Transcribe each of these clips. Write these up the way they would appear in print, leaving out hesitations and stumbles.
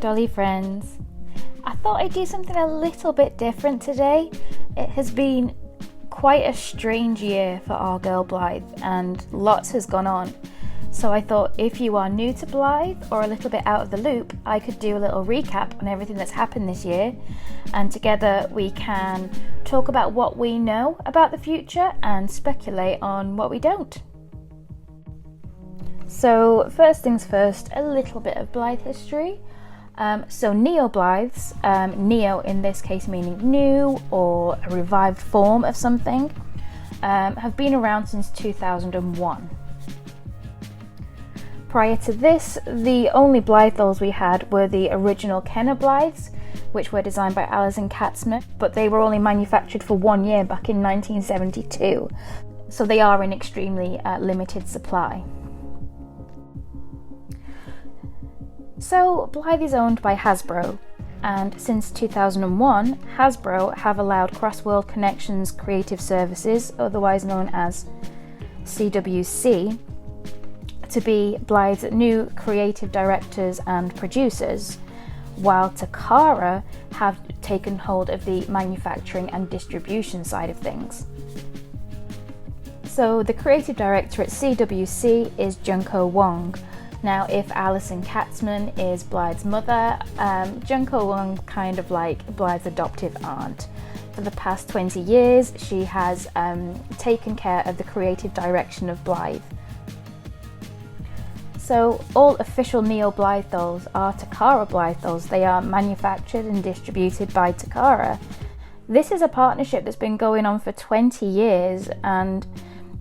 jolly friends. I thought I'd do something a little bit different today. It has been quite a strange year for our girl Blythe and lots has gone on. So I thought if you are new to Blythe or a little bit out of the loop, I could do a little recap on everything that's happened this year, and together we can talk about what we know about the future and speculate on what we don't. So first things first, a little bit of Blythe history. So neo-Blythes, neo in this case meaning new or a revived form of something, have been around since 2001. Prior to this, the only Blythe dolls we had were the original Kenner Blythes, which were designed by Alison Katzman, but they were only manufactured for 1 year back in 1972, so they are in extremely limited supply. So Blythe is owned by Hasbro, and since 2001, Hasbro have allowed Cross-World Connections Creative Services, otherwise known as CWC, to be Blythe's new creative directors and producers, while Takara have taken hold of the manufacturing and distribution side of things. So the creative director at CWC is Junko Wong. Now, if Alison Katzman is Blythe's mother, Junko Wong kind of like Blythe's adoptive aunt. For the past 20 years, she has taken care of the creative direction of Blythe. So all official Neo Blythe dolls are Takara Blythe dolls. They are manufactured and distributed by Takara. This is a partnership that's been going on for 20 years, and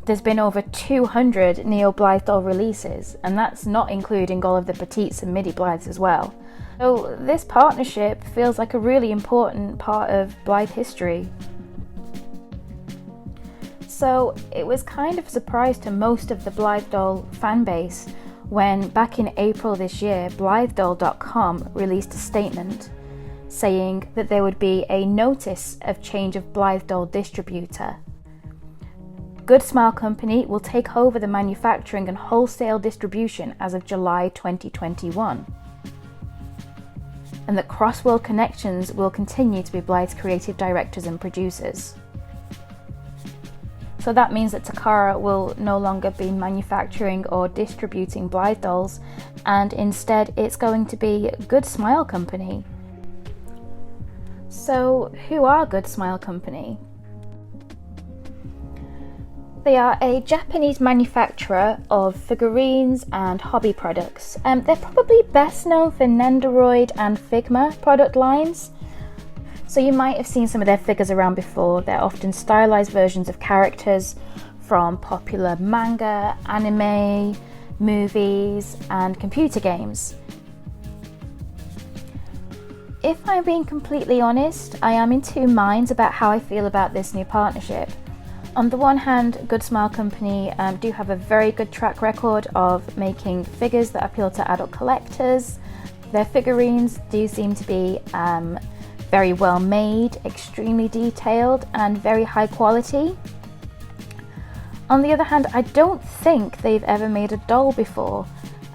there's been over 200 Neo Blythe doll releases, and that's not including all of the petites and midi Blythes as well. So this partnership feels like a really important part of Blythe history. So it was kind of a surprise to most of the Blythe doll fan base when back in April this year, BlytheDoll.com released a statement saying that there would be a notice of change of Blythe doll distributor. Good Smile Company will take over the manufacturing and wholesale distribution as of July 2021. And that Cross-World Connections will continue to be Blythe's creative directors and producers. So that means that Takara will no longer be manufacturing or distributing Blythe dolls, and instead it's going to be Good Smile Company. So who are Good Smile Company? They are a Japanese manufacturer of figurines and hobby products. They're probably best known for Nendoroid and Figma product lines. So you might have seen some of their figures around before. They're often stylized versions of characters from popular manga, anime, movies, and computer games. If I'm being completely honest, I am in two minds about how I feel about this new partnership. On the one hand, Good Smile Company do have a very good track record of making figures that appeal to adult collectors. Their figurines do seem to be very well made, extremely detailed, and very high quality. On the other hand, I don't think they've ever made a doll before,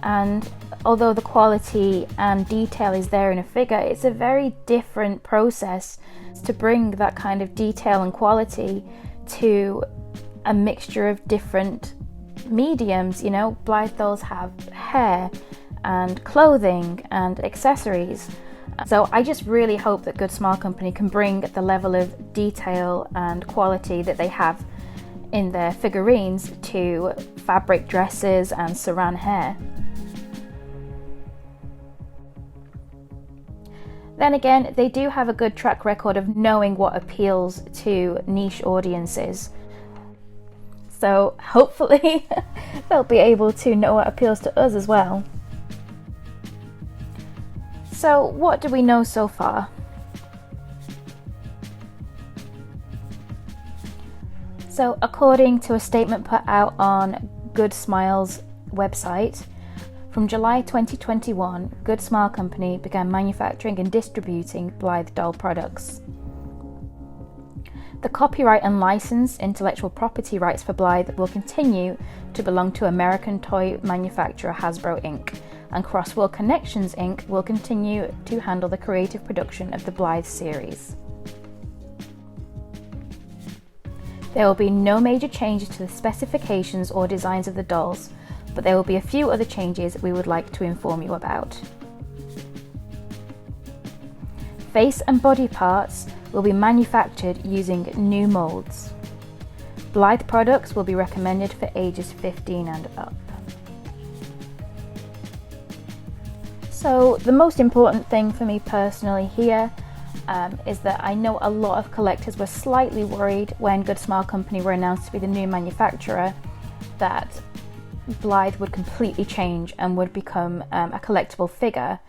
and although the quality and detail is there in a figure, it's a very different process to bring that kind of detail and quality to a mixture of different mediums. You know, Blythe dolls have hair and clothing and accessories. So I just really hope that Good Smile Company can bring the level of detail and quality that they have in their figurines to fabric dresses and saran hair. Then again, they do have a good track record of knowing what appeals to niche audiences. So hopefully they'll be able to know what appeals to us as well. So what do we know so far? So according to a statement put out on Good Smile's website, from July 2021, Good Smile Company began manufacturing and distributing Blythe doll products. The copyright and licensed intellectual property rights for Blythe will continue to belong to American toy manufacturer Hasbro Inc. and Crossworld Connections Inc. will continue to handle the creative production of the Blythe series. There will be no major changes to the specifications or designs of the dolls, but there will be a few other changes we would like to inform you about. Face and body parts will be manufactured using new molds. Blythe products will be recommended for ages 15 and up. So the most important thing for me personally here is that I know a lot of collectors were slightly worried when Good Smile Company were announced to be the new manufacturer that Blythe would completely change and would become a collectible figure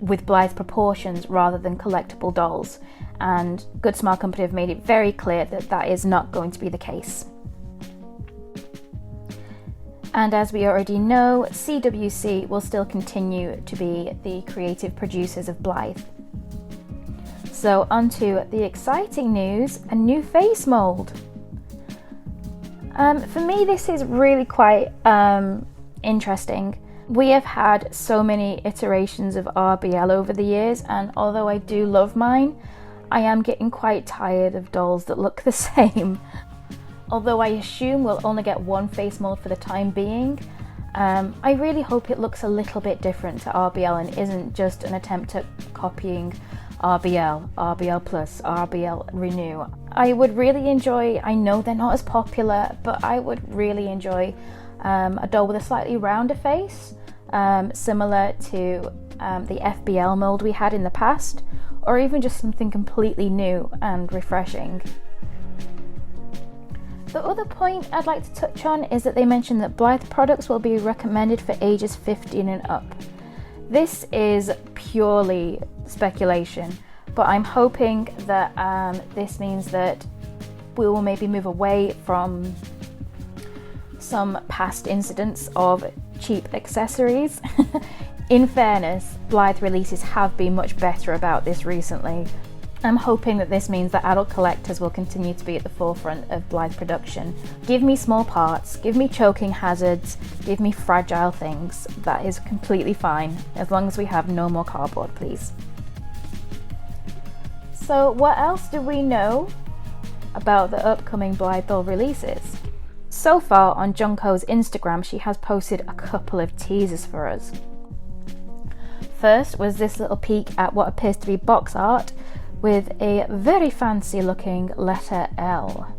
with Blythe proportions rather than collectible dolls, and Good Smile Company have made it very clear that that is not going to be the case. And as we already know, CWC will still continue to be the creative producers of Blythe. So onto the exciting news, a new face mold. For me, this is really quite interesting. We have had so many iterations of RBL over the years, and although I do love mine, I am getting quite tired of dolls that look the same. Although I assume we'll only get one face mold for the time being, I really hope it looks a little bit different to RBL and isn't just an attempt at copying RBL, RBL Plus, RBL Renew. I would really enjoy, I know they're not as popular, but I would really enjoy a doll with a slightly rounder face, similar to the FBL mold we had in the past, or even just something completely new and refreshing. The other point I'd like to touch on is that they mentioned that Blythe products will be recommended for ages 15 and up. This is purely speculation, but I'm hoping that this means that we will maybe move away from some past incidents of cheap accessories. In fairness, Blythe releases have been much better about this recently. I'm hoping that this means that adult collectors will continue to be at the forefront of Blythe production. Give me small parts, give me choking hazards, give me fragile things. That is completely fine, as long as we have no more cardboard, please. So what else do we know about the upcoming Blythe doll releases? So far on Junko's Instagram, she has posted a couple of teasers for us. First was this little peek at what appears to be box art with a very fancy looking letter L.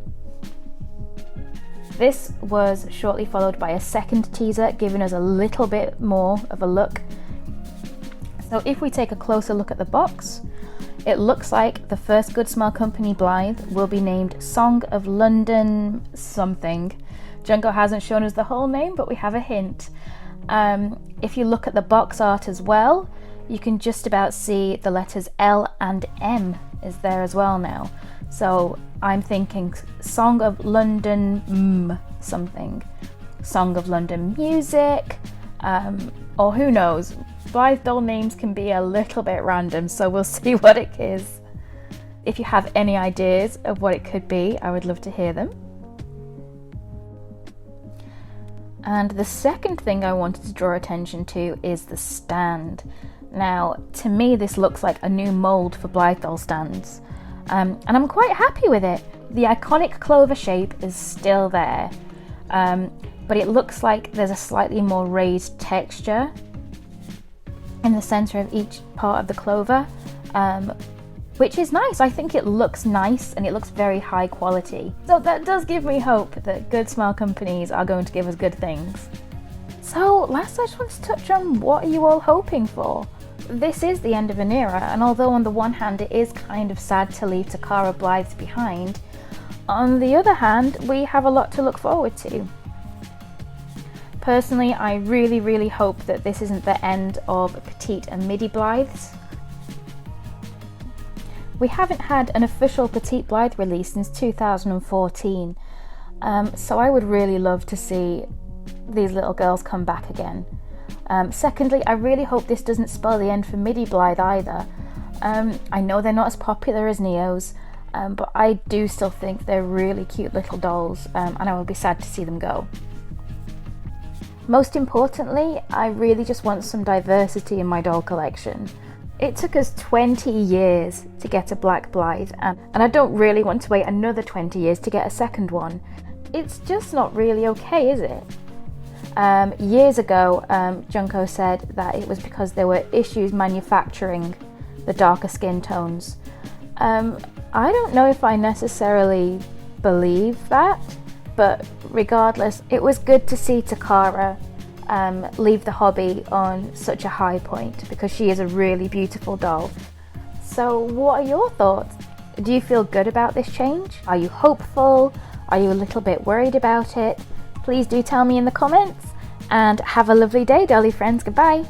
This was shortly followed by a second teaser giving us a little bit more of a look. So if we take a closer look at the box, it looks like the first Good Smile Company Blythe will be named Song of London something. Junko hasn't shown us the whole name, but we have a hint. If you look at the box art as well, you can just about see the letters L and M is there as well now. So I'm thinking Song of London something. Song of London music, or who knows. Blythe doll names can be a little bit random, so we'll see what it is. If you have any ideas of what it could be, I would love to hear them. And the second thing I wanted to draw attention to is the stand. Now, to me, this looks like a new mold for Blythe doll stands, and I'm quite happy with it. The iconic clover shape is still there, but it looks like there's a slightly more raised texture in the center of each part of the clover, which is nice. I think it looks nice and it looks very high quality. So that does give me hope that Good Smile companies are going to give us good things. So last I just want to touch on what are you all hoping for? This is the end of an era, and although on the one hand it is kind of sad to leave Takara Blythes behind, on the other hand we have a lot to look forward to. Personally, I really hope that this isn't the end of petite and midi Blythes. We haven't had an official petite Blythe release since 2014, so I would really love to see these little girls come back again. Secondly, I really hope this doesn't spell the end for midi Blythe either. I know they're not as popular as Neos, but I do still think they're really cute little dolls, and I would be sad to see them go. Most importantly, I really just want some diversity in my doll collection. It took us 20 years to get a black Blythe, and I don't really want to wait another 20 years to get a second one. It's just not really okay, is it? Years ago, Junko said that it was because there were issues manufacturing the darker skin tones. I don't know if I necessarily believe that, but regardless, it was good to see Takara leave the hobby on such a high point, because she is a really beautiful doll. So what are your thoughts? Do you feel good about this change? Are you hopeful? Are you a little bit worried about it? Please do tell me in the comments, and have a lovely day, dolly friends. Goodbye.